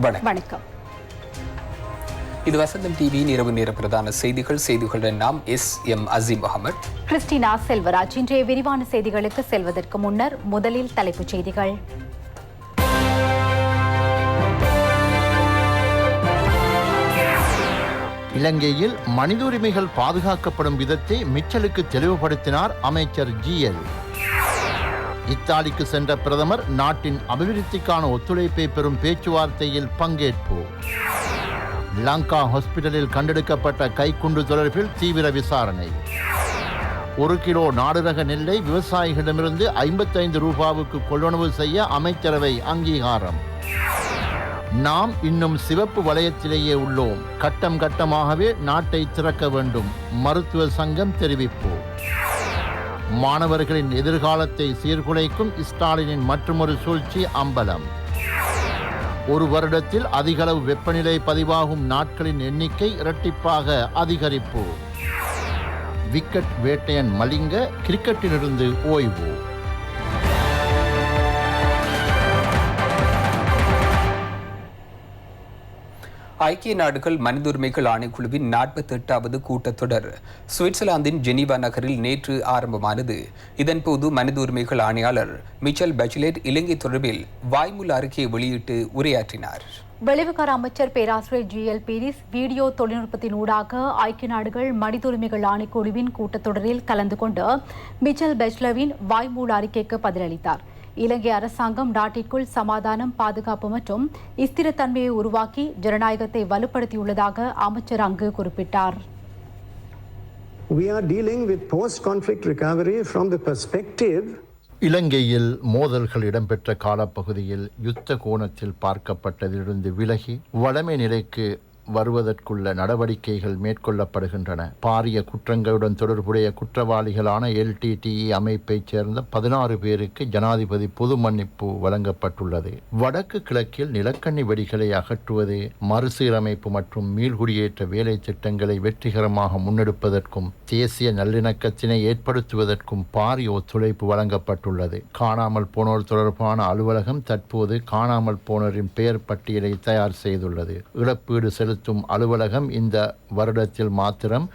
வணக்கம். இது வசந்தம் டிவியின் இரவு நேர பிரதான செய்திகளுடன் நாம் எம் அசீம் முகமது, கிறிஸ்டினா செல்வராஜ். இன்றைய விரிவான செய்திகளுக்கு செல்வதற்கு முன்னர் முதலில் தலைப்புச் செய்திகள். இலங்கையில் மனித உரிமைகள் பாதுகாக்கப்படும் விதத்தை மிச்சலுக்கு தெளிவுபடுத்தினார் அமைச்சர் GL. இத்தாலிக்கு சென்ற பிரதமர் நாட்டின் அபிவிருத்திக்கான ஒத்துழைப்பை பெறும் பேச்சுவார்த்தையில் பங்கேற்பு. லங்கா ஹாஸ்பிட்டலில் கண்டெடுக்கப்பட்ட கைக்குண்டு தொடர்பில் தீவிர விசாரணை. 1 கிலோ நாடுரக நெல்லை விவசாயிகளிடமிருந்து 55 ரூபாவுக்கு கொள்வனவு செய்ய அமைச்சரவை அங்கீகாரம். நாம் இன்னும் சிவப்பு வலயத்திலேயே உள்ளோம், கட்டம் கட்டமாகவே நாட்டை திறக்க வேண்டும், மருத்துவ சங்கம் தெரிவிப்பு. மாணவர்களின் எதிர்காலத்தை சீர்குலைக்கும் ஸ்டாலினின் மற்றொரு சூழ்ச்சி அம்பலம். 1 வருடத்தில் அதிகளவு வெப்பநிலை பதிவாகும் நாட்களின் எண்ணிக்கை இரட்டிப்பாக அதிகரிப்பு. விக்கெட் வேட்டையன் மலிங்க கிரிக்கெட்டிலிருந்து ஓய்வு. ஐக்கிய நாடுகள் மனித உரிமைகள் ஆணைக்குழுவின் 48வது கூட்டத்தொடர் சுவிட்சர்லாந்தின் ஜெனீவா நகரில் நேற்று ஆரம்பமானது. இதன்போது மனித உரிமைகள் ஆணையாளர் மிச்சல் பச்லேட் இலங்கை தொடர்பில் வாய்மூல அறிக்கையை வெளியிட்டு உரையாற்றினார். வெளிவிகார அமைச்சர் பேராசிரியர் GL பீரிஸ் வீடியோ தொழில்நுட்பத்தின் ஊடாக ஐக்கிய நாடுகள் மனித உரிமைகள் ஆணைக்குழுவின் கூட்டத்தொடரில் கலந்து கொண்டு மிச்சல் பச்லேட்டின் வாய்மூல அறிக்கைக்கு பதிலளித்தார். இலங்கை அரசாங்கம் நாட்டிற்குள் சமாதானம், பாதுகாப்பு மற்றும் ஸ்திரத்தன்மையை உருவாக்கி ஜனநாயகத்தை வலுப்படுத்தியுள்ளதாக அமைச்சர் அங்கு குறிப்பிட்டார். We are dealing with post-conflict recovery from the perspective. இலங்கையில் மோதல்கள் இடம்பெற்ற காலப்பகுதியில் யுத்த கோணத்தில் பார்க்கப்பட்டதிலிருந்து விலகி வளமை நிலைக்கு வருவதற்குள்ள நடவடிக்கைகள் மேற்கொள்ளப்படுகின்றன. பாரிய குற்றங்களுடன் தொடர்புடைய குற்றவாளிகளான LTTE அமைப்பைச் சேர்ந்த 16 பேருக்கு ஜனாதிபதி பொது மன்னிப்பு வழங்கப்பட்டுள்ளது. வடக்கு கிழக்கில் நிலக்கண்ணி வெடிகளை அகற்றுவது, மறுசீரமைப்பு மற்றும் மீள்குடியேற்ற வேலை திட்டங்களை வெற்றிகரமாக முன்னெடுப்பதற்கும் தேசிய நல்லிணக்கத்தினை ஏற்படுத்துவதற்கும் பாரிய ஒத்துழைப்பு வழங்கப்பட்டுள்ளது. காணாமல் போனோர் தொடர்பான அலுவலகம் தற்போது காணாமல் போனோரின் பெயர் பட்டியலை தயார் செய்துள்ளது. இழப்பீடு செலுத்தும் அலுவலகம் இந்த வருடத்தில் மாத்திரம்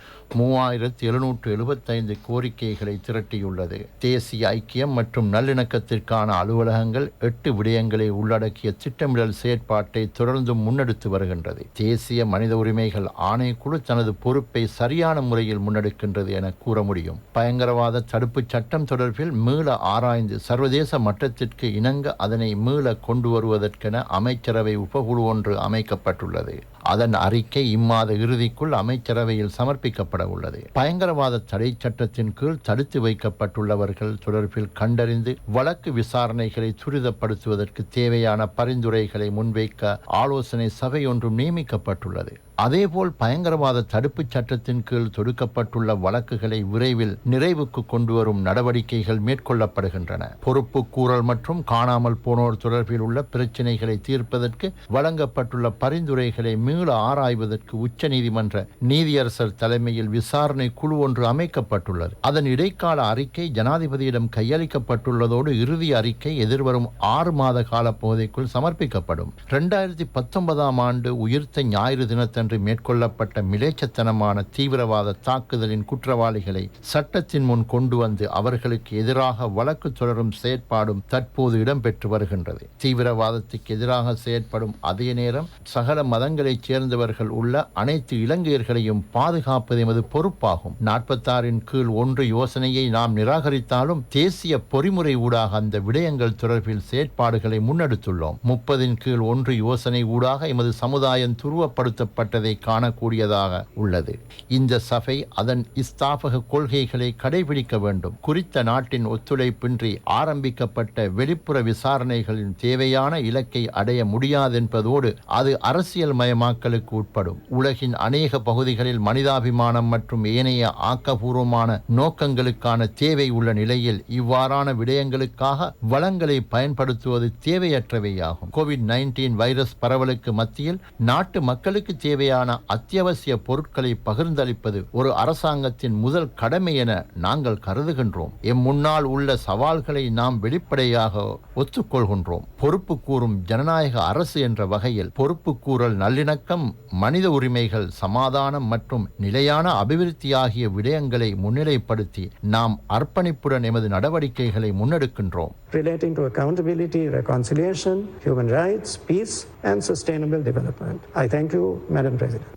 3775 கோரிக்கைகளை திரட்டியுள்ளது. தேசிய ஐக்கியம் மற்றும் நல்லிணக்கத்திற்கான அலுவலகங்கள் 8 விடயங்களை உள்ளடக்கிய திட்டமிடல் செயற்பாட்டை தொடர்ந்து முன்னெடுத்து வருகின்றது. தேசிய மனித உரிமைகள் ஆணைக்குழு தனது பொறுப்பை சரியான முறையில் முன்னெடுக்கின்றது என கூற முடியும். பயங்கரவாத தடுப்பு சட்டம் தொடர்பில் மீள ஆராய்ந்து சர்வதேச மட்டத்திற்கு இணங்க அதனை மீள கொண்டு வருவதற்கென அமைச்சரவை உபகுழு ஒன்று அமைக்கப்பட்டுள்ளது. அதன் அறிக்கை இம்மாத இறுதிக்குள் அமைச்சரவையில் சமர்ப்பிக்கப்பட உள்ளது. பயங்கரவாத தடை சட்டத்தின் கீழ் தடுத்து வைக்கப்பட்டுள்ளவர்கள் தொடர்பில் கண்டறிந்து வழக்கு விசாரணைகளை துரிதப்படுத்துவதற்கு தேவையான பரிந்துரைகளை முன்வைக்க ஆலோசனை சபை ஒன்றும் நியமிக்கப்பட்டுள்ளது. அதேபோல் பயங்கரவாத தடுப்பு சட்டத்தின் கீழ் தொடுக்கப்பட்டுள்ள வழக்குகளை விரைவில் நிறைவுக்கு கொண்டு வரும் நடவடிக்கைகள் மேற்கொள்ளப்படுகின்றன. பொறுப்பு கூறல் மற்றும் காணாமல் போனோர் தொடர்பில் உள்ள பிரச்சினைகளை தீர்ப்பதற்கு வழங்கப்பட்டுள்ள பரிந்துரைகளை மீள ஆராய்வதற்கு உச்சநீதிமன்ற நீதியரசர் தலைமையில் விசாரணை குழு ஒன்று அமைக்கப்பட்டுள்ளது. அதன் இடைக்கால அறிக்கை ஜனாதிபதியிடம் கையளிக்கப்பட்டுள்ளதோடு இறுதி அறிக்கை எதிர்வரும் 6 மாத கால பகுதிக்குள் சமர்ப்பிக்கப்படும். 2019 ஆண்டு உயிர்த்த ஞாயிறு தினத்தன்று மேற்கொள்ளப்பட்ட மிலேச்சத்தனமான தீவிரவாத தாக்குதலின் குற்றவாளிகளை சட்டத்தின் முன் கொண்டு வந்து அவர்களுக்கு எதிராக வழக்கு தொடரும் செயற்பாடும் தற்போது இடம்பெற்று வருகின்றது. தீவிரவாதத்துக்கு எதிராக செயற்படும் அதே நேரம் சகல மதங்களைச் சேர்ந்தவர்கள் உள்ள அனைத்து இலங்கையர்களையும் பாதுகாப்பது எமது பொறுப்பாகும். 46 கீழ் 1 யோசனையை நாம் நிராகரித்தாலும் தேசிய பொறிமுறை ஊடாக அந்த விடயங்கள் தொடர்பில் செயற்பாடுகளை முன்னெடுத்துள்ளோம். 30 கீழ் 1 யோசனை ஊடாக எமது சமுதாயம் துருவப்படுத்தப்பட்டதை காணக்கூடியதாக உள்ளது. இந்த சபை அதன் ஸ்தாபக கொள்கைகளை கடைபிடிக்க வேண்டும். குறித்த நாட்டின் ஒத்துழைப்பின்றி ஆரம்பிக்கப்பட்ட வெளிப்புற விசாரணைகளின் தேவையான இலக்கை அடைய முடியாது என்பதோடு அது அரசியல் மயமாக்கலுக்கு உட்படும். உலகின் அநேக பகுதிகளில் மனிதாபிமானம் மற்றும் ஏனைய ஆக்கபூர்வமான நோக்கங்களுக்கான தேவை உள்ள நிலையில் இவ்வாறான விடயங்களுக்காக வளங்களை பயன்படுத்துவது தேவையற்றவையாகும். COVID-19 வைரஸ் பரவலுக்கு மத்தியில் நாட்டு மக்களுக்கு தேவையான தேவையான அத்தியாவசிய பொருட்களை பகிர்ந்தளிப்பது ஒரு அரசாங்கத்தின் முதல் கடமை என நாங்கள் கருதுகின்றோம். முன்னால் உள்ள சவால்களை நாம் வெளிப்படையாக ஒத்துக்கொள்கின்றோம். பொறுப்பு கூறும் ஜனநாயக அரசு என்ற வகையில் பொறுப்பு கூறல், நல்லிணக்கம், மனித உரிமைகள், சமாதானம் மற்றும் நிலையான அபிவிருத்தி ஆகிய விடயங்களை முன்னிலைப்படுத்தி நாம் அர்ப்பணிப்புடன் எமது நடவடிக்கைகளை முன்னெடுக்கின்றோம். Relating to accountability, reconciliation, human rights, peace and sustainable development. I thank you, Madam President.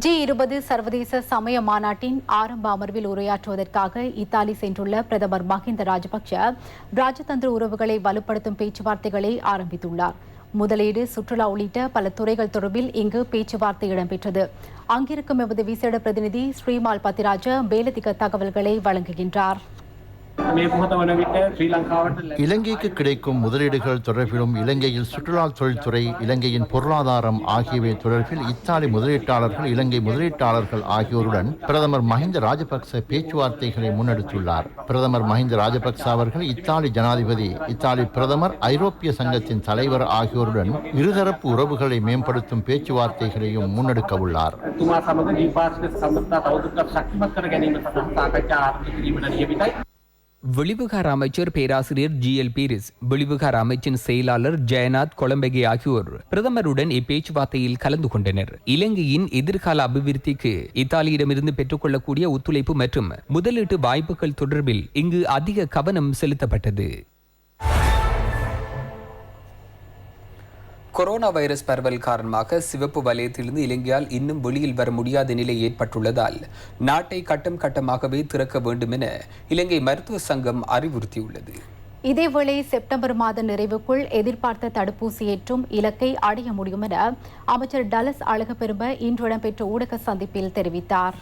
G20 சர்வதேச சமய மாநாட்டின் ஆரம்ப அமர்வில் உரையாற்றுவதற்காக இத்தாலி சென்றுள்ள பிரதமர் மஹிந்த ராஜபக்ஷ ராஜதந்திர உறவுகளை வலுப்படுத்தும் பேச்சுவார்த்தைகளை ஆரம்பித்துள்ளார். முதலீடு, சுற்றுலா உள்ளிட்ட பல துறைகள் தொடர்பில் இங்கு பேச்சுவார்த்தை இடம்பெற்றது. அங்கிருக்கும் எமது விசேட பிரதிநிதி ஸ்ரீமால் பத்திராஜ மேலதிக தகவல்களை வழங்குகின்றார். இலங்கைக்கு கிடைக்கும் முதலீடுகள் தொடர்பிலும் இலங்கையில் சுற்றுலா தொழில்துறை, இலங்கையின் பொருளாதாரம் ஆகியவை தொடர்பில் இத்தாலி முதலீட்டாளர்கள், இலங்கை முதலீட்டாளர்கள் ஆகியோருடன் பிரதமர் மஹிந்த ராஜபக்ச பேச்சுவார்த்தைகளை முன்னெடுத்துள்ளார். பிரதமர் மஹிந்த ராஜபக்ச அவர்கள் இத்தாலி ஜனாதிபதி, இத்தாலி பிரதமர், ஐரோப்பிய சங்கத்தின் தலைவர் ஆகியோருடன் இருதரப்பு உறவுகளை மேம்படுத்தும் பேச்சுவார்த்தைகளையும் முன்னெடுக்க உள்ளார். வெளிவிகார அமைச்சர் பேராசிரியர் GL பீரிஸ், வெளிவிகார அமைச்சின் செயலாளர் ஜெயநாத் கொலம்பகே ஆகியோர் பிரதமருடன் இப்பேச்சுவார்த்தையில் கலந்து கொண்டனர். இலங்கையின் எதிர்கால அபிவிருத்திக்கு இத்தாலியிடமிருந்து பெற்றுக்கொள்ளக்கூடிய ஒத்துழைப்பு மற்றும் முதலீட்டு வாய்ப்புகள் தொடர்பில் இங்கு அதிக கவனம் செலுத்தப்பட்டது. கொரோனா வைரஸ் பரவல் காரணமாக சிவப்பு வலயத்திலிருந்து இலங்கையால் இன்னும் வெளியில் வர முடியாத நிலை ஏற்பட்டுள்ளதால் நாட்டை கட்டம் கட்டமாகவே திறக்க வேண்டும் என இலங்கை மருத்துவ சங்கம் அறிவுறுத்தியுள்ளது. இதேவேளை செப்டம்பர் மாத நிறைவுக்குள் எதிர்பார்த்த தடுப்பூசி ஏற்றும் இலக்கை அடைய முடியும் என அமைச்சர் டலஸ் அழகப்பெரும இன்று இடம்பெற்ற ஊடக சந்திப்பில் தெரிவித்தார்.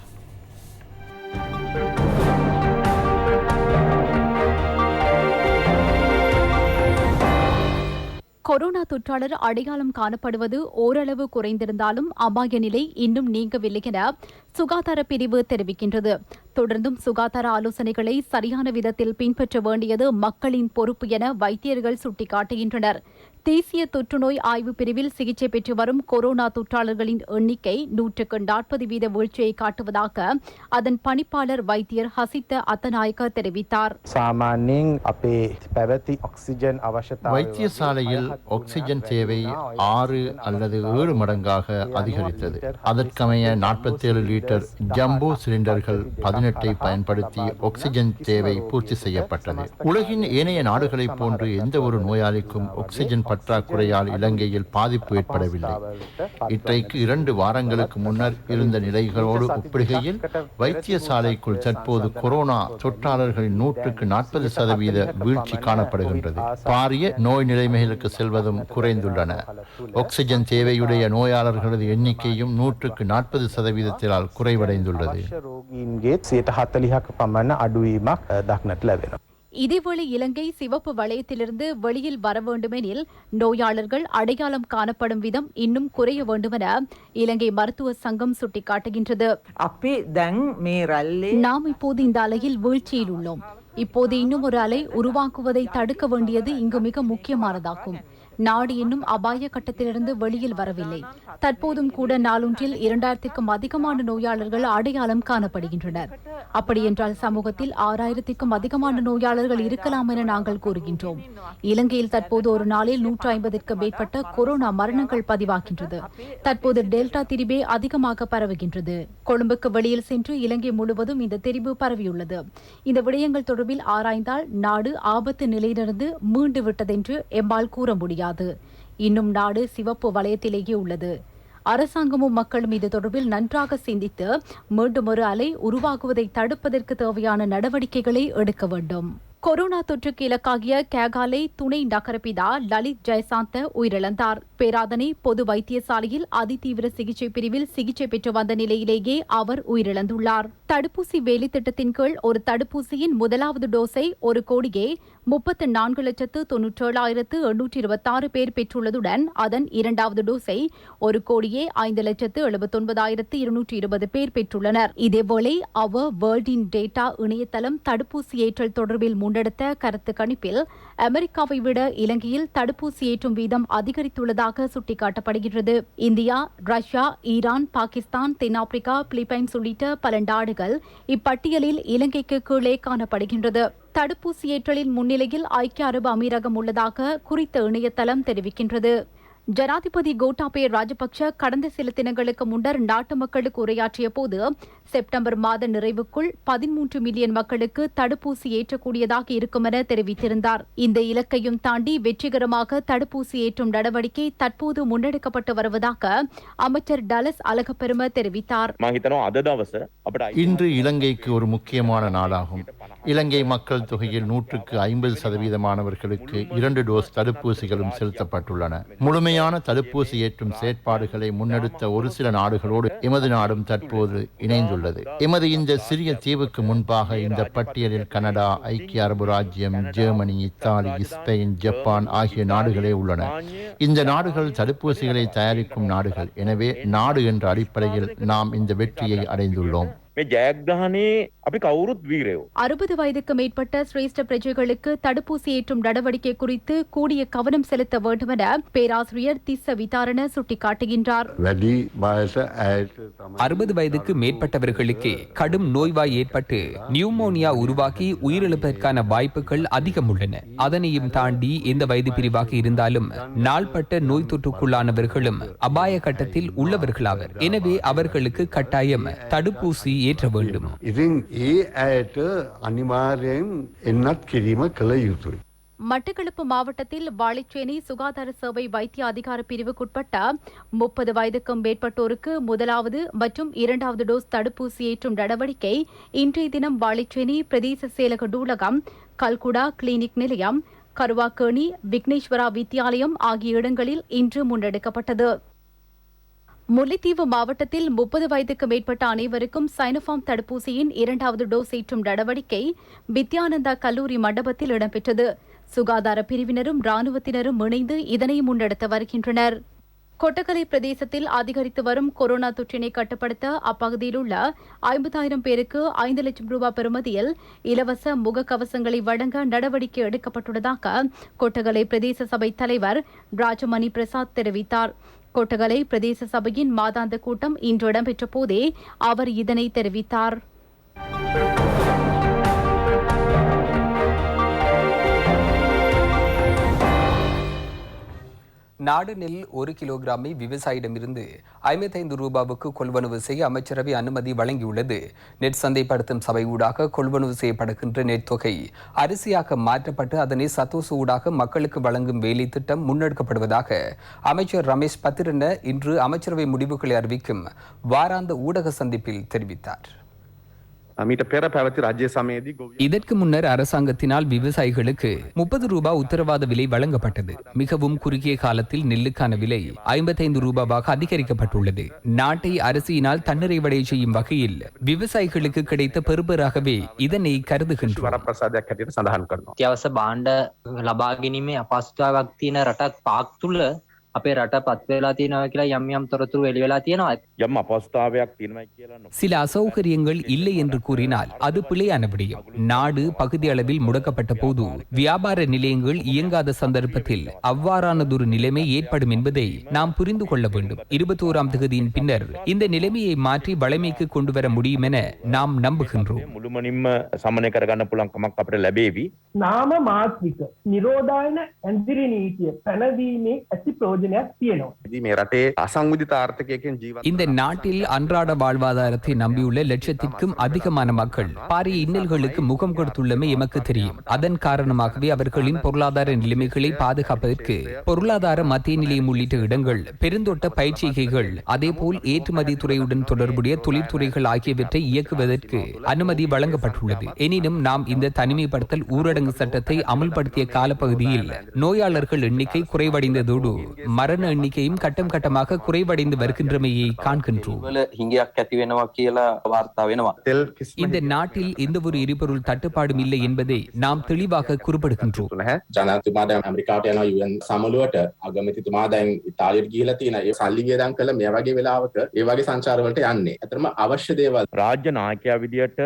கொரோனா தொற்றாளர் அடையாளம் காணப்படுவது ஓரளவு குறைந்திருந்தாலும் அபாய நிலை இன்னும் நீங்கவில்லை என சுகாதார பிரிவு தெரிவிக்கின்றது. தொடர்ந்தும் சுகாதார ஆலோசனைகளை சரியான விதத்தில் பின்பற்ற வேண்டியது மக்களின் பொறுப்பு என வைத்தியர்கள் சுட்டிக்காட்டுகின்றனர். தேசிய தொற்றுநோய் ஆய்வு பிரிவில் சிகிச்சை பெற்று வரும் கொரோனா தொற்றாளர்களின் எண்ணிக்கை 140% வீழ்ச்சியை காட்டுவதாக அதன் பணிப்பாளர் வைத்தியர் ஹசித்த அத்தநாயக்க தெரிவித்தார். வைத்தியசாலையில் ஆக்சிஜன் தேவை 6 அல்லது 7 மடங்காக அதிகரித்தது. அதற்கமைய 47 லிட்டர் ஜம்போ சிலிண்டர்கள் 18 பயன்படுத்தி ஆக்சிஜன் தேவை பூர்த்தி செய்யப்பட்டது. உலகின் ஏனைய நாடுகளைப் போன்று எந்த ஒரு நோயாளிக்கும் ஆக்சிஜன் பற்றாக்குறையால் இலங்கையில் பாதிப்பு ஏற்படவில்லை. இன்றைக்கு 2 வாரங்களுக்கு முன்னர் இருந்த நிலைகளோடு ஒப்பிடுகையில் வைத்தியசாலைக்குள் தற்போது கொரோனா தொற்றாளர்களின் 140% வீழ்ச்சி காணப்படுகின்றது. பாரிய நோய் நிலைமைகளுக்கு செல்வதும் குறைந்துள்ளன. ஆக்சிஜன் தேவையுடைய நோயாளர்களது எண்ணிக்கையும் 140% குறைவடைந்துள்ளது. இதேவேளை இலங்கை சிவப்பு வலயத்திலிருந்து வெளியில் வர வேண்டுமெனில் நோயாளர்கள் அடையாளம் காணப்படும் விதம் இன்னும் குறைய வேண்டுமென இலங்கை மருத்துவ சங்கம் சுட்டிக்காட்டுகின்றது. நாம் இப்போது இந்த அலையில் வீழ்ச்சியில் உள்ளோம். இப்போது இன்னும் ஒரு அலை உருவாக்குவதை தடுக்க வேண்டியது இங்கு மிக முக்கியமானதாகும். நாடு இன்னும் அபாய கட்டத்திலிருந்து வெளியில் வரவில்லை. தற்போதும் கூட நாளொன்றில் 2000க்கும் அதிகமான நோயாளர்கள் அடையாளம் காணப்படுகின்றனர். அப்படியென்றால் சமூகத்தில் 6000க்கும் அதிகமான நோயாளர்கள் இருக்கலாம் என நாங்கள் கூறுகின்றோம். இலங்கையில் தற்போது ஒரு நாளில் 150க்கும் மேற்பட்ட கொரோனா மரணங்கள் பதிவாகின்றது. தற்போது டெல்டா திரிபே அதிகமாக பரவுகின்றது. கொழும்புக்கு வெளியில் சென்று இலங்கை முழுவதும் இந்த திரிபு பரவியுள்ளது. இந்த விடயங்கள் தொடர்பில் ஆராய்ந்தால் நாடு ஆபத்து நிலையிலிருந்து மீண்டு விட்டதென்று எம்மால் கூற முடியாது. இன்னும் நாடு சிவப்பு வலயத்திலேயே உள்ளது. அரசாங்கமும் மக்களும் இது தொடர்பில் நன்றாக சிந்தித்து மீண்டும் ஒரு அலை உருவாகுவதை தடுப்பதற்கு தேவையான நடவடிக்கைகளை எடுக்க வேண்டும். கொரோனா தொற்றுக்கு இலக்காகிய கேகாலை துணை நகரபிதா லலித் ஜெயசாந்த உயிரிழந்தார். பேராதனை பொது வைத்தியசாலையில் அதிதீவிர சிகிச்சை பிரிவில் சிகிச்சை பெற்று வந்த நிலையிலேயே அவர் உயிரிழந்துள்ளார். தடுப்பூசி வேலை திட்டத்தின் கீழ் ஒரு தடுப்பூசியின் முதலாவது டோஸை 1,34,97,826 பேர் பெற்றுள்ளதுடன் அதன் இரண்டாவது டோஸை 1,05,79,220 பேர் பெற்றுள்ளனர். இதேவேளை அவர் வேர்ல்ட் இன் டேட்டா இணையதளம் தடுப்பூசி ஏற்றல் தொடர்பில் முன்னெடுத்த கருத்து கணிப்பில் அமெரிக்காவை விட இலங்கையில் தடுப்பூசி ஏற்றும் வீதம் அதிகரித்துள்ளதாக சுட்டிக்காட்டப்படுகிறது. இந்தியா, ரஷ்யா, ஈரான், பாகிஸ்தான், தென்னாப்பிரிக்கா, பிலிப்பைன்ஸ் உள்ளிட்ட பல நாடுகள் இப்பட்டியலில் இலங்கைக்கு கீழே காணப்படுகின்றது. தடுப்பூசி ஏற்றலின் முன்னிலையில் ஐக்கிய அரபு அமீரகம் உள்ளதாக குறித்த இணையதளம் தெரிவிக்கின்றது. ஜனாதிபதி கோட்டாபய ராஜபக்ஷ கடந்த சில தினங்களுக்கு முன்னர் நாட்டு மக்களுக்கு உரையாற்றிய போது செப்டம்பர் மாத நிறைவுக்குள் 13 மில்லியன் மக்களுக்கு தடுப்பூசி ஏற்றக்கூடியதாக இருக்கும் என தெரிவித்திருந்தார். இந்த இலக்கையும் தாண்டி வெற்றிகரமாக தடுப்பூசி ஏற்றும் நடவடிக்கை தற்போது முன்னெடுக்கப்பட்டு வருவதாக அமைச்சர் டலஸ் அழகப்பெரும தெரிவித்தார். இன்று இலங்கைக்கு ஒரு முக்கியமான நாளாகும். இலங்கை மக்கள் தொகையில் 50%மானவர்களுக்கு 2 டோஸ் தடுப்பூசிகளும் செலுத்தப்பட்டுள்ளன. முழுமையான தடுப்பூசி ஏற்றும் செயற்பாடுகளை முன்னெடுத்த ஒரு சில நாடுகளோடு எமது நாடும் தற்போது இணைந்துள்ளது. எமது இந்த சிறிய தீவுக்கு முன்பாக இந்த பட்டியலில் கனடா, ஐக்கிய அரபு ராஜ்யம், ஜெர்மனி, இத்தாலி, ஸ்பெயின், ஜப்பான் ஆகிய நாடுகளே உள்ளன. இந்த நாடுகள் தடுப்பூசிகளை தயாரிக்கும் நாடுகள். எனவே நாடு என்ற அடிப்படையில் நாம் இந்த வெற்றியை அடைந்துள்ளோம். 60 வயதுக்கு மேற்பட்ட சிரேஷ்ட பிரஜைகளுக்கு தடுப்பூசி ஏற்றும் நடவடிக்கை குறித்து கூடிய கவனம் செலுத்த வேண்டும் என பேராசிரியர் திஸ்ஸ விதாரண சுட்டிக்காட்டுகின்றார். 60 வயதுக்கு மேற்பட்டவர்களுக்கே கடும் நோய்வாய் ஏற்பட்டு நியூமோனியா உருவாக்கி உயிரிழப்பதற்கான வாய்ப்புகள் அதிகம் உள்ளன. அதனையும் தாண்டி எந்த வயது பிரிவாக இருந்தாலும் நாள்பட்ட நோய் தொற்றுக்குள்ளானவர்களும் அபாய கட்டத்தில் உள்ளவர்களாவர். எனவே அவர்களுக்கு கட்டாயம் தடுப்பூசி ஏற்ற வேண்டும். மட்டக்களப்பு மாவட்டத்தில் வாழைச்சேனை சுகாதார சேவை வைத்திய அதிகார பிரிவுக்குட்பட்ட 30 வயதுக்கும் மேற்பட்டோருக்கு முதலாவது மற்றும் இரண்டாவது டோஸ் தடுப்பூசி ஏற்றும் நடவடிக்கை இன்றைய தினம் வாழைச்சேனை பிரதேச செயலக நூலகம், கல்குடா கிளினிக் நிலையம், கருவாக்கேணி விக்னேஸ்வரா வித்தியாலயம் ஆகிய இடங்களில் இன்று முன்னெடுக்கப்பட்டது. முல்லைத்தீவு மாவட்டத்தில் 30 வயதுக்கு மேற்பட்ட அனைவருக்கும் சைனோஃபார்ம் தடுப்பூசியின் இரண்டாவது டோஸ் ஏற்றும் நடவடிக்கை வித்யானந்தா கல்லூரி மண்டபத்தில் இடம்பெற்றது. சுகாதார பிரிவினரும் ராணுவத்தினரும் இணைந்து இதனை முன்னெடுத்து வருகின்றனர். கொட்டகலை பிரதேசத்தில் அதிகரித்து வரும் கொரோனா தொற்றினை கட்டுப்படுத்த அப்பகுதியில் உள்ள 50,000 பேருக்கு 5 லட்சம் ரூபாய் பெறுமதியில் இலவச முகக்கவசங்களை வழங்க நடவடிக்கை எடுக்கப்பட்டுள்ளதாக கொட்டகலை பிரதேச சபை தலைவர் ராஜமணி பிரசாத் தெரிவித்தார். கொட்டகலை பிரதேச சபையின் மாதாந்த கூட்டம் இன்று இடம்பெற்ற போதே அவர் இதனை தெரிவித்தார். நாடு நெல் 1 கிலோகிராமை விவசாயிடமிருந்து 55 ரூபாவுக்கு கொள்வனவு செய்ய அமைச்சரவை அனுமதி வழங்கியுள்ளது. நெட் சந்தைப்படுத்தும் சபை ஊடாக கொள்வனவு செய்யப்படுகின்ற நெட் தொகை அரிசியாக மாற்றப்பட்டு அதனை சத்தோசு ஊடாக மக்களுக்கு வழங்கும் வேலை திட்டம் முன்னெடுக்கப்படுவதாக அமைச்சர் ரமேஷ் பத்திரன இன்று அமைச்சரவை முடிவுகளை அறிவிக்கும் வாராந்த ஊடக சந்திப்பில் தெரிவித்தார். இதற்கு முன்னர் அரசாங்கத்தினால் விவசாயிகளுக்கு 30 ரூபாய் உத்தரவாத விலை வழங்கப்பட்டது. மிகவும் குறுகிய காலத்தில் நெல்லுக்கான விலை 55 ரூபாவாக அதிகரிக்கப்பட்டுள்ளது. நாட்டை அரிசியினால் தன்னிறைவடை செய்யும் வகையில் விவசாயிகளுக்கு கிடைத்த பெறுபராகவே இதனை கருதுகின்றோம். අත්‍යවශ්‍ය භාණ්ඩ ලබා ගැනීමේ අපහසුතාවයක් තියෙන රටක් පාක් තුළ අපේ රට පත් වෙලා තියෙනවා කියලා යම් තොරතුරු එළි වෙලා තියෙනවා. යම් අපහසුතාවයක් තියෙනවා කියලා சில அசௌகரியங்கள் இல்லை என்று கூறினால் அது பிழையான விடயம். நாடு பகுதி அளவில் முடக்கப்பட்ட போது வியாபார நிலையங்கள் இயங்காத சந்தர்ப்பத்தில் அவ்வாறானதொரு நிலைமை ஏற்படும் என்பதை நாம் புரிந்து கொள்ள வேண்டும். 21ஆம் தேதியின் பின்னர் இந்த நிலைமையை மாற்றி வளமைக்கு கொண்டு வர முடியும் என நாம் நம்புகின்றோம். මුළුමනින්ම සමනය කරගන්න පුළුවන් කමක් අපිට ලැබේවි. නාම මාත්‍රික නිරෝධායන ඇඳිරි නීතිය පැනවීමේ ඇති ප්‍රයෝජනයක් තියෙනවා. මේ රටේ අසංවිධිත ආර්ථිකයකින් ජීවත් இந்த நாட்டில் அன்றாட வாழ்வாதாரத்தை நம்பியுள்ள லட்சத்திற்கும் அதிகமான மக்கள் பாரிய இன்னல்களுக்கு முகம் கொடுத்துள்ளமை எமக்கு தெரியும். அதன் காரணமாகவே அவர்களின் பொருளாதார நிலைமைகளை பாதுகாப்பதற்கு பொருளாதார மத்திய நிலையம் உள்ளிட்ட இடங்கள், பெருந்தோட்ட பயிற்சிகைகள், அதேபோல் ஏற்றுமதி துறையுடன் தொடர்புடைய தொழிற்துறைகள் ஆகியவற்றை இயக்குவதற்கு அனுமதி வழங்கப்பட்டுள்ளது. எனினும் நாம் இந்த தனிமைப்படுத்தல் ஊரடங்கு சட்டத்தை அமல்படுத்திய காலப்பகுதியில் நோயாளர்கள் எண்ணிக்கை குறைவடைந்ததோடு மரண எண்ணிக்கையும் கட்டம் கட்டமாக குறைவடைந்து வருகின்றமையை காண்கின்றோம். இந்த நாட்டில் எந்த ஒரு எரிபொருள் தட்டுப்பாடும் இல்லை என்பதை நாம் தெளிவாக குறிப்பிடுகின்றோம். ජනතුමාට ඇමරිකාට යනවා UN සමුළුවට අගමැතිතුමා දැන් ඉතාලියට ගිහිලා තියෙනවා. ඒ සල්ලි වියදම් කළ මේ වගේ වෙලාවක ඒ වගේ සංචාරවලට යන්නේ. අතරම අවශ්‍ය දේවල් රාජ්‍ය නායකයා විදියට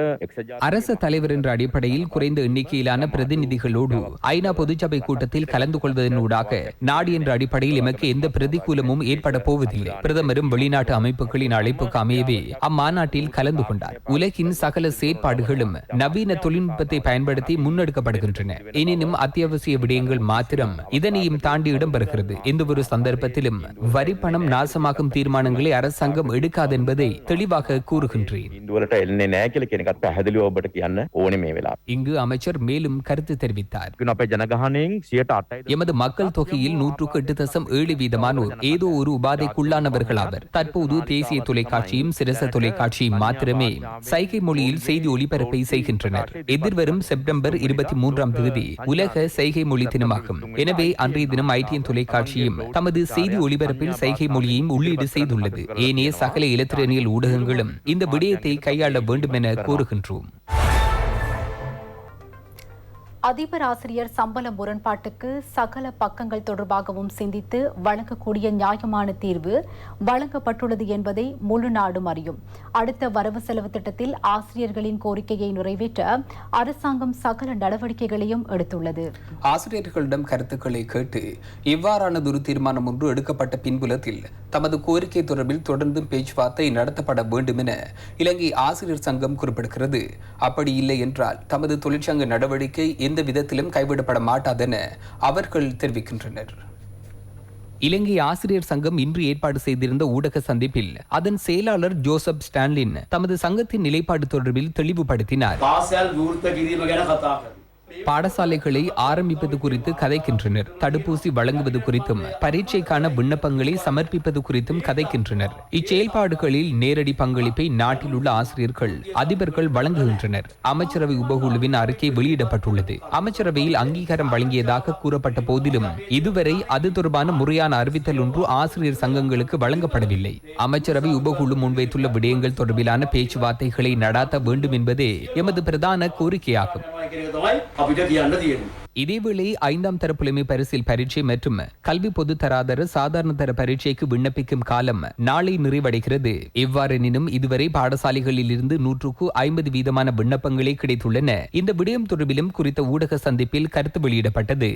அரச தலைவர் என்ற அடிப்படையில் குறைந்த எண்ணிக்கையிலான பிரதிநிதிகளோடு ஐநா பொதுச்சபை கூட்டத்தில் கலந்து கொள்வதனூடாக நாடு என்ற அடிப்படையில் எமக்கு எந்த பிரதிகூலமும் ஏற்பட போவதில்லை. பிரதமரும் வெளிநாட்டு அமைப்புகளின் அழைப்புக்கு அமையவே அம்மாநாட்டில் கலந்து கொண்டார். உலகின் சகல செயற்பாடுகளும் நவீன தொழில்நுட்பத்தை பயன்படுத்தி முன்னெடுக்கப்படுகின்றன. எனினும் அத்தியாவசிய விடயங்கள் மாத்திரம் இதனையும் தாண்டி இடம்பெறுகிறது. எந்த ஒரு சந்தர்ப்பத்திலும் வரி பணம் நாசமாகும் தீர்மானங்களை அரசாங்கம் எடுக்காது என்பதை தெளிவாக கூறுகின்றேன். இங்கு அமைச்சர் மேலும் கருத்து தெரிவித்தார். எமது மக்கள் தொகையில் 108.7% ஏதோ ஒரு உபாதைக்குள்ளானவர்களாவர். தற்போது தேசிய தொலைக்காட்சியும் சிரச தொலைக்காட்சியும் மாத்திரமே சைகை மொழியில் செய்தி ஒளிபரப்பை செய்கின்றனர். எதிர்வரும் செப்டம்பர் 23ஆம் தேதி உலக சைகை மொழி தினமாகும். எனவே அன்றைய தினம் ITN தொலைக்காட்சியும் தமது செய்தி ஒளிபரப்பில் சைகை மொழியையும் உள்ளீடு செய்துள்ளது. ஏனைய சகல இலத்திரனியல் ஊடகங்களும் இந்த விடயத்தை கையாள வேண்டும் என கூறுகின்றோம். அதிபர் ஆசிரியர் சம்பள முரண்பாட்டுக்கு சகல பக்கங்கள் தொடர்பாகவும் சிந்தித்து வழங்கக்கூடிய நியாயமான தீர்வு வழங்கப்பட்டுள்ளது என்பதை முழு நாடும் அறியும். அடுத்த வரவு செலவு திட்டத்தில் ஆசிரியர்களின் கோரிக்கையை நிறைவேற்ற அரசாங்கம் சகல நடவடிக்கைகளையும் எடுத்துள்ளது. ஆசிரியர்களிடம் கருத்துக்களை கேட்டு இவ்வாறானதொரு தீர்மானம் ஒன்று எடுக்கப்பட்ட பின்புலத்தில் தமது கோரிக்கை தொடர்பில் தொடர்ந்தும் பேச்சுவார்த்தை நடத்தப்பட வேண்டும் என இலங்கை ஆசிரியர் சங்கம் குறிப்பிடுகிறது. அப்படி இல்லை என்றால் தமது தொழிற்சங்க நடவடிக்கை எந்த விதத்திலும் கைவிடப்பட மாட்டாதென அவர்கள் தெரிவிக்கின்றனர். இலங்கை ஆசிரியர் சங்கம் இன்று ஏற்பாடு செய்திருந்த ஊடக சந்திப்பில் அதன் செயலாளர் ஜோசப் ஸ்டான்லின் தமது சங்கத்தின் நிலைப்பாடு தொடர்பில் தெளிவுபடுத்தினார். பாடசாலைகளை ஆரம்பிப்பது குறித்து கதைக்கின்றனர். தடுப்பூசி வழங்குவது குறித்தும் பரீட்சைக்கான விண்ணப்பங்களை சமர்ப்பிப்பது குறித்தும் கதைக்கின்றனர். இச்செயல்பாடுகளில் நேரடி பங்களிப்பை நாட்டில் உள்ள ஆசிரியர்கள் அதிபர்கள் வழங்குகின்றனர். அமைச்சரவை உபகுழுவின் அறிக்கை வெளியிடப்பட்டுள்ளது. அமைச்சரவையில் அங்கீகாரம் வழங்கியதாக கூறப்பட்ட போதிலும் இதுவரை அது தொடர்பான முறையான அறிவித்தல் ஒன்று ஆசிரியர் சங்கங்களுக்கு வழங்கப்படவில்லை. அமைச்சரவை உபகுழு முன்வைத்துள்ள விடயங்கள் தொடர்பிலான பேச்சுவார்த்தைகளை நடாத்த வேண்டும் என்பதே எமது பிரதான கோரிக்கையாகும். இதேவேளை 5ஆம் தர புலமை பரிசில் பரீட்சை மற்றும் கல்வி பொது தராதர சாதாரண தர பரீட்சைக்கு விண்ணப்பிக்கும் காலம் நாளை நிறைவடைகிறது. எவ்வாறெனினும் இதுவரை பாடசாலைகளில் இருந்து 150% விண்ணப்பங்களே கிடைத்துள்ளன. இந்த விடயம் தொடர்பிலும் குறித்த ஊடக சந்திப்பில் கருத்து வெளியிடப்பட்டது.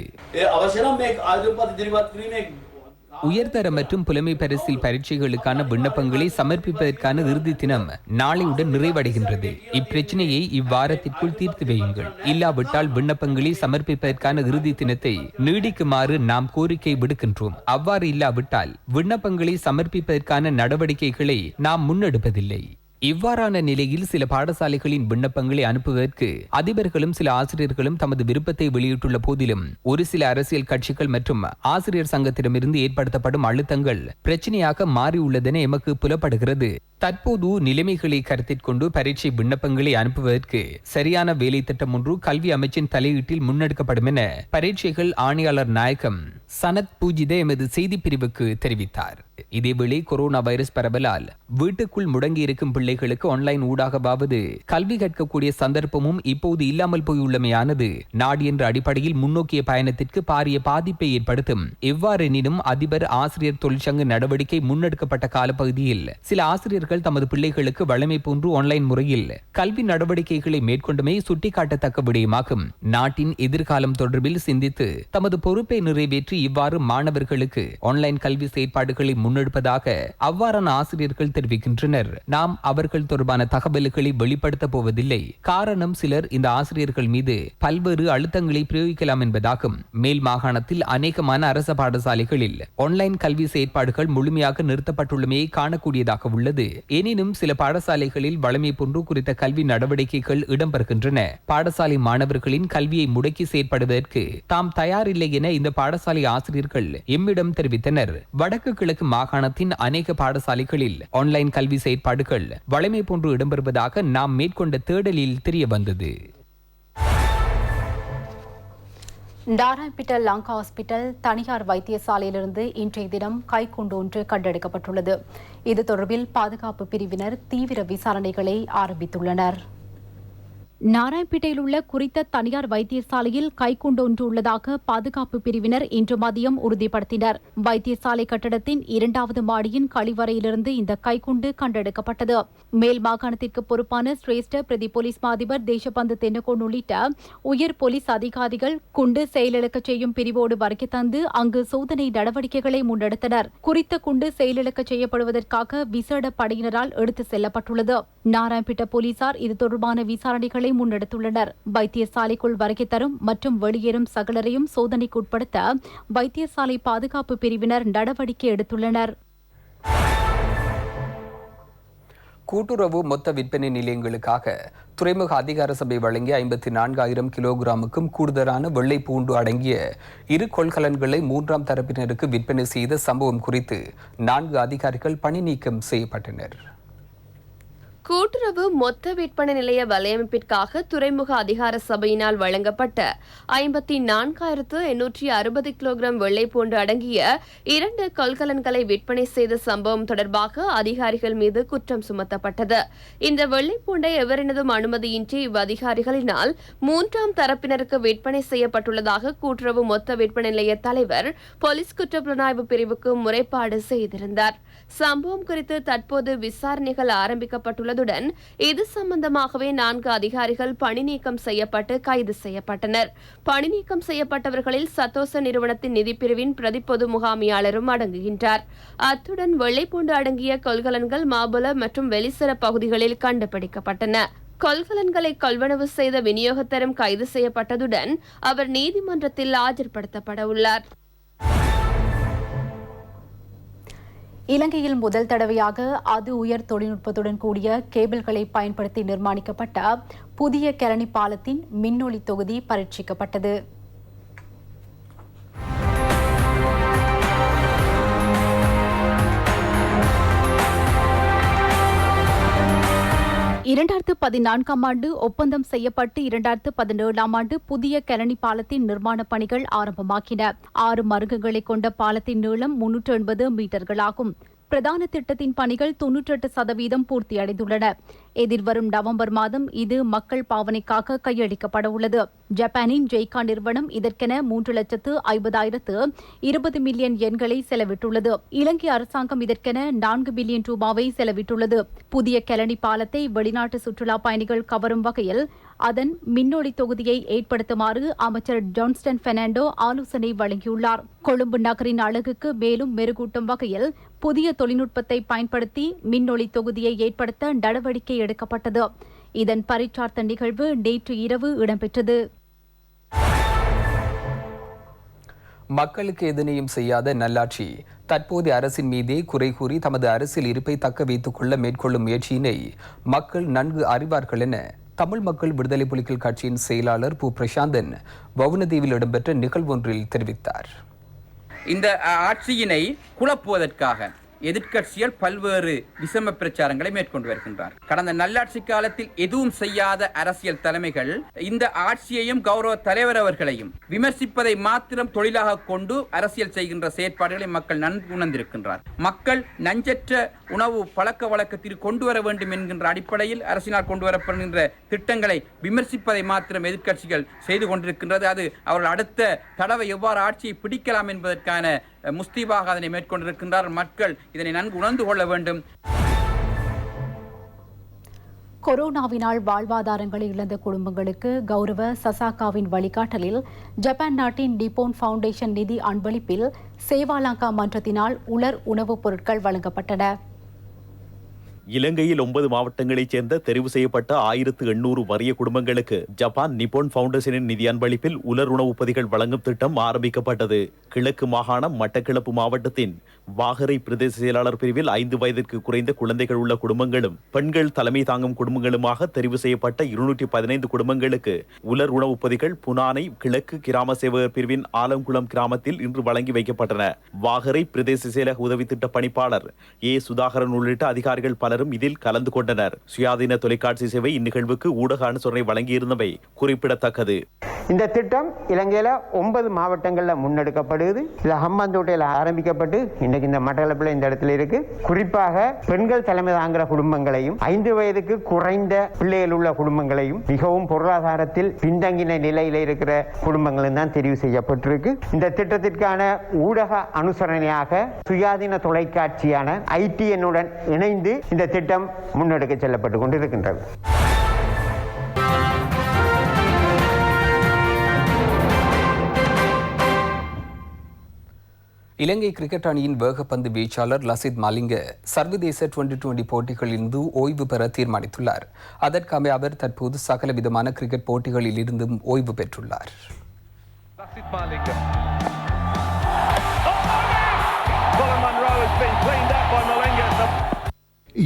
உயர்தர மற்றும் புலமை பரிசில் பரீட்சைகளுக்கான விண்ணப்பங்களை சமர்ப்பிப்பதற்கான இறுதி தினம் நாளையுடன் நிறைவடைகின்றது. இப்பிரச்சனையை இவ்வாரத்திற்குள் தீர்த்து வையுங்கள். இல்லாவிட்டால் விண்ணப்பங்களை சமர்ப்பிப்பதற்கான இறுதி தினத்தை நீடிக்குமாறு நாம் கோரிக்கை விடுக்கின்றோம். அவ்வாறு இல்லாவிட்டால் விண்ணப்பங்களை சமர்ப்பிப்பதற்கான நடவடிக்கைகளை நாம் முன்னெடுப்பதில்லை. இவ்வாறான நிலையில் சில பாடசாலைகளின் விண்ணப்பங்களை அனுப்புவதற்கு அதிபர்களும் சில ஆசிரியர்களும் தமது விருப்பத்தை வெளியிட்டுள்ள போதிலும் ஒரு சில அரசியல் கட்சிகள் மற்றும் ஆசிரியர் சங்கத்திடமிருந்து ஏற்படுத்தப்படும் அழுத்தங்கள் பிரச்சனையாக மாறியுள்ளதென எமக்கு புலப்படுகிறது. தற்போது நிலைமைகளை கருத்தில் கொண்டு பரீட்சை விண்ணப்பங்களை அனுப்புவதற்கு சரியான வேலை திட்டம் ஒன்று கல்வி அமைச்சின் தலையீட்டில் முன்னெடுக்கப்படும் என பரீட்சைகள் ஆணையாளர் நாயகம் சனத் பூஜித எமது செய்தி பிரிவுக்கு தெரிவித்தார். இதேவேளை கொரோனா வைரஸ் பரவலால் வீட்டுக்குள் முடங்கியிருக்கும் பிள்ளைகளுக்கு ஆன்லைன் ஊடாகவாவது கல்வி கற்கக்கூடிய சந்தர்ப்பமும் இப்போது இல்லாமல் போயுள்ளமையானது நாடு என்ற அடிப்படையில் முன்னோக்கிய பயணத்திற்கு பாரிய பாதிப்பை ஏற்படுத்தும். எவ்வாறெனினும் அதிபர் ஆசிரியர் தொழிற்சங்க நடவடிக்கை முன்னெடுக்கப்பட்ட காலப்பகுதியில் சில ஆசிரியர்கள் தமது பிள்ளைகளுக்கு வழமை போன்று ஆன்லைன் முறையில் கல்வி நடவடிக்கைகளை மேற்கொண்டுமே சுட்டிக்காட்டத்தக்க விடயமாகும். நாட்டின் எதிர்காலம் தொடர்பில் சிந்தித்து தமது பொறுப்பை நிறைவேற்றி இவ்வாறு மாணவர்களுக்கு ஆன்லைன் கல்வி செயற்பாடுகளை முன்னெடுப்பதாக அவ்வாறான ஆசிரியர்கள் தெரிவிக்கின்றனர். நாம் அவர்கள் தொடர்பான தகவல்களை வெளிப்படுத்த போவதில்லை. காரணம் சிலர் இந்த ஆசிரியர்கள் மீது பல்வேறு அழுத்தங்களை பிரயோகிக்கலாம் என்பதாகும். மேல் மாகாணத்தில் அநேகமான அரச பாடசாலைகளில் ஆன்லைன் கல்வி செயற்பாடுகள் முழுமையாக நிறுத்தப்பட்டுள்ளமையை காணக்கூடியதாக உள்ளது. எனினும் சில பாடசாலைகளில் வழமை போன்று குறித்த கல்வி நடவடிக்கைகள் இடம்பெறுகின்றன. பாடசாலை மாணவர்களின் கல்வியை முடக்கி செயற்படுவதற்கு தாம் தயாரில்லை என இந்த பாடசாலை ஆசிரியர்கள் எம்மிடம் தெரிவித்தனர். வடக்கு கிழக்கு மாகாணத்தின் அநேக பாடசாலைகளில் ஆன்லைன் கல்வி செயற்பாடுகள் வழமை போன்று இடம்பெறுவதாக நாம் மேற்கொண்ட தேடலில் தெரிய வந்தது. நாராயண்பிட்ட லங்கா ஹாஸ்பிட்டல் தனியார் வைத்தியசாலையிலிருந்து இன்றைய தினம் கைக்குண்டு ஒன்று கண்டெடுக்கப்பட்டுள்ளது. இது தொடர்பில் பாதுகாப்பு பிரிவினர் தீவிர விசாரணைகளை ஆரம்பித்துள்ளனர். நாராயண்பேட்டையில் உள்ள குறித்த தனியார் வைத்தியசாலையில் கைக்குண்டு ஒன்று உள்ளதாக பாதுகாப்பு பிரிவினர் இன்று மதியம் உறுதிப்படுத்தினர். வைத்தியசாலை கட்டடத்தின் 2வது மாடியின் கழிவறையிலிருந்து இந்த கைக்குண்டு கண்டெடுக்கப்பட்டது. மேல் மாகாணத்திற்கு பொறுப்பான சிரேஷ்ட பிரதி போலீஸ் மாதிபர் தேசபந்து தென்னகோன் உள்ளிட்ட உயர் போலீஸ் அதிகாரிகள் குண்டு செயலிழக்க செய்யும் பிரிவோடு வருகை தந்து அங்கு சோதனை நடவடிக்கைகளை முன்னெடுத்தனர். குறித்த குண்டு செயலிழக்க செய்யப்படுவதற்காக விசேட படையினரால் எடுத்து செல்லப்பட்டுள்ளது. நாராயண்பேட்டை போலீசார் இது தொடர்பான விசாரணைகளை முன்னெடுத்துள்ளனர். வைத்தியசாலைக்குள் வருகை தரும் மற்றும் வெளியேறும் சகலரையும் சோதனைக்கு உட்படுத்த வைத்தியசாலை பாதுகாப்பு பிரிவினர் நடவடிக்கை எடுத்துள்ளனர். கூட்டுறவு மொத்த விற்பனை நிலையங்களுக்காக துறைமுக அதிகார சபை வழங்கிய 54,000 கிலோகிராமுக்கும் கூடுதலான வெள்ளை பூண்டு அடங்கிய 2 கொள்கலன்களை 3ஆம் தரப்பினருக்கு விற்பனை செய்த சம்பவம் குறித்து 4 அதிகாரிகள் பணி நீக்கம் செய்யப்பட்டனர். கூட்டுறவு மொத்த விற்பனை நிலைய வலையமைப்பிற்காக துறைமுக அதிகார சபையினால் வழங்கப்பட்ட 54,860 கிலோகிராம் வெள்ளைப்பூண்டு அடங்கிய 2 கொள்கலன்களை விற்பனை செய்த சம்பவம் தொடர்பாக அதிகாரிகள் மீது குற்றம் சுமத்தப்பட்டது. இந்த வெள்ளைப்பூண்டை எவரினதும் அனுமதியின்றி இவ்வதிகாரிகளினால் 3ஆம் தரப்பினருக்கு விற்பனை செய்யப்பட்டுள்ளதாக கூட்டுறவு மொத்த விற்பனை நிலைய தலைவர் போலீஸ் குற்றப்புலனாய்வு பிரிவுக்கு முறைப்பாடு செய்திருந்தார். சம்பவம் குறித்து தற்போது விசாரணைகள் ஆரம்பிக்கப்பட்டுள்ளதுடன் இது சம்பந்தமாகவே 4 அதிகாரிகள் பணி நீக்கம் செய்யப்பட்டு கைது செய்யப்பட்டனர். பணி நீக்கம் செய்யப்பட்டவர்களில் சத்தோச நிறுவனத்தின் நிதிப்பிரிவின் பிரதி பொது முகாமியாளரும் அடங்குகின்றார். அத்துடன் வெள்ளைப்பூண்டு அடங்கிய கொள்கலன்கள் மாபுல மற்றும் வெளிசர பகுதிகளில் கண்டுபிடிக்கப்பட்டன. கொள்கலன்களை கொள்வனவு செய்த விநியோகத்தரும் கைது செய்யப்பட்டதுடன் அவர் நீதிமன்றத்தில் ஆஜர்படுத்தப்பட உள்ளார். இலங்கையில் முதல் தடவையாக அதி உயர் தொழில்நுட்பத்துடன் கூடிய கேபிள்களை பயன்படுத்தி நிர்மாணிக்கப்பட்ட புதிய கெரணி பாலத்தின் மின்னொளி தொகுதி பரீட்சிக்கப்பட்டது. இரண்டாயிரத்து 14ஆம் ஆண்டு ஒப்பந்தம் செய்யப்பட்டு 2017ஆம் ஆண்டு புதிய கெரணி பாலத்தின் நிர்மாண பணிகள் ஆரம்பமாகின. 6 மருகுகளை கொண்ட பாலத்தின் நீளம் 380 மீட்டர்களாகும். பிரதான திட்டத்தின் பணிகள் 98% பூர்த்தியடைந்துள்ளன. எதிர்வரும் நவம்பர் மாதம் இது மக்கள் பாவனைக்காக கையளிக்கப்பட உள்ளது. ஜப்பானின் ஜெய்கா நிறுவனம் இதற்கென 3,50,20 மில்லியன் யென்களை செலவிட்டுள்ளது. இலங்கை அரசாங்கம் இதற்கென 4 பில்லியன் ரூபாவை செலவிட்டுள்ளது. புதிய கெரணி பாலத்தை வெளிநாட்டு சுற்றுலா பயணிகள் கவரும் வகையில் அதன் மின்னொளி தொகுதியை ஏற்படுத்துமாறு அமைச்சர் ஜான்ஸ்டன் பெர்னாண்டோ ஆலோசனை வழங்கியுள்ளார். கொழும்பு நகரின் அழகுக்கு மேலும் மெருகூட்டும் வகையில் புதிய தொழில்நுட்பத்தை பயன்படுத்தி மின்னொளி தொகுதியை ஏற்படுத்த நடவடிக்கை எடுக்கப்பட்டது. இதன் பரீட்சார்த்த நிகழ்வு நேற்று இரவு இடம்பெற்றது. மக்களுக்கு எதனையும் செய்யாத நல்லாட்சி தற்போதைய அரசின் மீதே குறை கூறி தமது அரசியல் இருப்பை தக்க வைத்துக் கொள்ள மேற்கொள்ளும் முயற்சியினை மக்கள் நன்கு அறிவார்கள் என தமிழ் மக்கள் விடுதலை புலிகள் கட்சியின் செயலாளர் பு. பிரசாந்தன் வவுனதீவில் இடம்பெற்ற நிகழ்வொன்றில் தெரிவித்தார். இந்த ஆட்சியினை குழப்புவதற்காக எதிர்க்கட்சிகள் பல்வேறு விஷம பிரச்சாரங்களை மேற்கொண்டு வருகின்றார். கடந்த நல்லாட்சி காலத்தில் எதுவும் செய்யாத அரசியல் தலைமைகள் இந்த ஆட்சியையும் கௌரவ தலைவர் அவர்களையும் விமர்சிப்பதை மாத்திரம் தொழிலாக கொண்டு அரசியல் செய்கின்ற செயற்பாடுகளை மக்கள் நன்கு உணர்ந்திருக்கின்றார். மக்கள் நஞ்சற்ற உணவு பழக்க வழக்கத்தில் கொண்டு வர வேண்டும் என்கின்ற அடிப்படையில் அரசினால் கொண்டு வரப்படுகின்ற திட்டங்களை விமர்சிப்பதை மாத்திரம் எதிர்க்கட்சிகள் செய்து கொண்டிருக்கின்றது. அது அவர்கள் அடுத்த தடவை எவ்வாறு ஆட்சியை பிடிக்கலாம் என்பதற்கான முஸ்தீபாக அதனை மேற்கொண்டிருக்கின்றார். மக்கள் இதனை நன்கு உணர்ந்து கொள்ள வேண்டும். கொரோனாவினால் வாழ்வாதாரங்களை இழந்த குடும்பங்களுக்கு கௌரவ சசாகாவின் வழிகாட்டலில் ஜப்பான் நாட்டின் நிப்போன் ஃபவுண்டேஷன் நிதி அன்பளிப்பில் சேவாலங்கா மன்றத்தினால் உலர் உணவுப் பொருட்கள் வழங்கப்பட்டன. இலங்கையில் 9 மாவட்டங்களைச் சேர்ந்த தெரிவு செய்யப்பட்ட 1800 வறிய குடும்பங்களுக்கு ஜப்பான் நிப்போன் ஃபவுண்டேஷனின் நிதி அன்பளிப்பில் உலர் உணவுப் பொதிகள் வழங்கும் திட்டம் ஆரம்பிக்கப்பட்டது. கிழக்கு மாகாணம் மட்டக்களப்பு மாவட்டத்தின் வாகரை பிரதேச செயலாளர் பிரிவில் 5 வயதிற்கு குறைந்த குழந்தைகள் உள்ள குடும்பங்களும் பெண்கள் தலைமை தாங்கும் குடும்பங்களுமாக தெரிவு செய்யப்பட்ட 215 குடும்பங்களுக்கு உலர் உணவுப் பொதிகள் புனானை கிழக்கு கிராம சேவகர் பிரிவின் ஆலங்குளம் கிராமத்தில் இன்று வழங்கி வைக்கப்பட்டன. வாகரை பிரதேச செயலக உதவி திட்ட பணிப்பாளர் ஏ. சுதாகரன் உள்ளிட்ட அதிகாரிகள் பலரும் பலரும் இதில் கலந்து கொண்டனர். சுயாதீன தொலைக்காட்சி சேவை இந்நிகழ்வுக்கு ஊடக அனுசரணை வழங்கியிருந்தவை குறிப்பிடத்தக்கது. இந்த திட்டம் இலங்கையில 9 மாவட்டங்கள்ல முன்னெடுக்கப்படுது. இது ஹம்பாந்தோட்டையில் ஆரம்பிக்கப்பட்டு இன்றைக்கு இந்த மட்டக்களப்பில் இந்த இடத்துல இருக்கு. குறிப்பாக பெண்கள் தலைமை தாங்குகிற குடும்பங்களையும் 5 வயதுக்கு குறைந்த பிள்ளைகள் உள்ள குடும்பங்களையும் மிகவும் பொருளாதாரத்தில் பின்தங்கின நிலையில இருக்கிற குடும்பங்களும் தான் தெரிவு செய்யப்பட்டிருக்கு. இந்த திட்டத்திற்கான ஊடக அனுசரணையாக சுயாதீன தொலைக்காட்சியான ITN-உடன் இணைந்து இந்த திட்டம் முன்னெடுக்க செல்லப்பட்டு கொண்டிருக்கின்றது. இலங்கை கிரிக்கெட் அணியின் வேகப்பந்து வீச்சாளர் லசித் மாலிங்க சர்வதேச டுவெண்டி போட்டிகளிலிருந்து ஓய்வு பெற தீர்மானித்துள்ளார். அதற்காக அவர் தற்போது சகல விதமான கிரிக்கெட் போட்டிகளில் இருந்தும் ஓய்வு பெற்றுள்ளார்.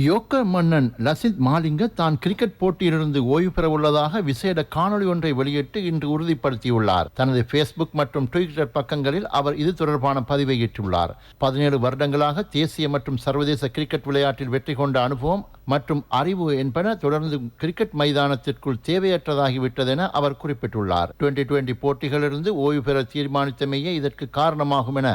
யோக்கர் மன்னன் லசித் மாலிங்க தான் கிரிக்கெட் போட்டியிலிருந்து ஓய்வு பெறவுள்ளதாக விசேட காணொலி ஒன்றை வெளியிட்டு இன்று உறுதிப்படுத்தியுள்ளார். தனது ஃபேஸ்புக் மற்றும் ட்விட்டர் பக்கங்களில் அவர் இது தொடர்பான பதிவை ஏற்றுள்ளார். 17 வருடங்களாக தேசிய மற்றும் சர்வதேச கிரிக்கெட் விளையாட்டில் வெற்றி கொண்ட அனுபவம் மற்றும் அறிவு என்பன தொடர்ந்து கிரிக்கெட் மைதானத்திற்குள் தேவையற்றதாகிவிட்டதென அவர் குறிப்பிட்டுள்ளார். 2020 போட்டிகளிலிருந்து ஓய்வு பெற தீர்மானித்தமையே இதற்கு காரணமாகும் என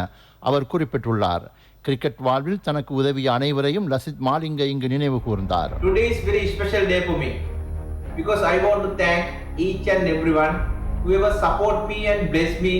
அவர் குறிப்பிட்டுள்ளார். கிரிக்கெட் வாழ்வில் தனக்கு உதவிய அனைவரையும் லசித் மாலிங்க இங்கு நினைவு கூர்ந்தார். Today is very special day for me because I want to thank each and everyone whoever support me and bless me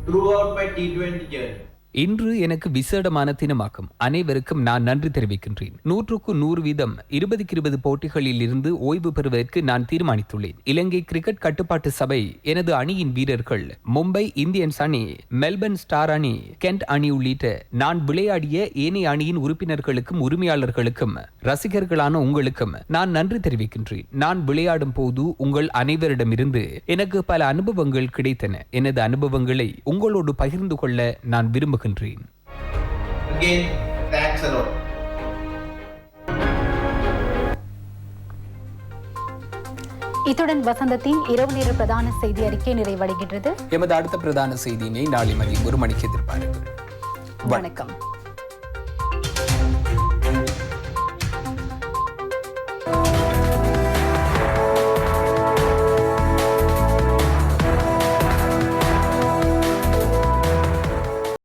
throughout my T20 journey. இன்று எனக்கு விசேடமான தினமாகும். அனைவருக்கும் நான் நன்றி தெரிவிக்கின்றேன். 100க்கு 100% 20 போட்டிகளில் இருந்து ஓய்வு பெறுவதற்கு நான் தீர்மானித்துள்ளேன். இலங்கை கிரிக்கெட் கட்டுப்பாட்டு சபை எனது அணியின் வீரர்கள், மும்பை இந்தியன்ஸ் அணி, மெல்பர்ன் ஸ்டார் அணி, கென்ட் அணி உள்ளிட்ட நான் விளையாடிய ஏனைய அணியின் உறுப்பினர்களுக்கும் உரிமையாளர்களுக்கும் ரசிகர்களான உங்களுக்கும் நான் நன்றி தெரிவிக்கின்றேன். நான் விளையாடும் போது உங்கள் அனைவரிடமிருந்து எனக்கு பல அனுபவங்கள் கிடைத்தன. எனது அனுபவங்களை உங்களோடு பகிர்ந்து கொள்ள நான் விரும்புகிறேன். Again, thanks a lot. இத்துடன் வசந்தத்தின் இரவு நேர பிரதான செய்தி அறிக்கை நிறைவடைகின்றது. எமது அடுத்த பிரதான செய்தியினை நாளை மதியம் 1 மணிக்கு எதிர்பாருங்கள். வணக்கம்.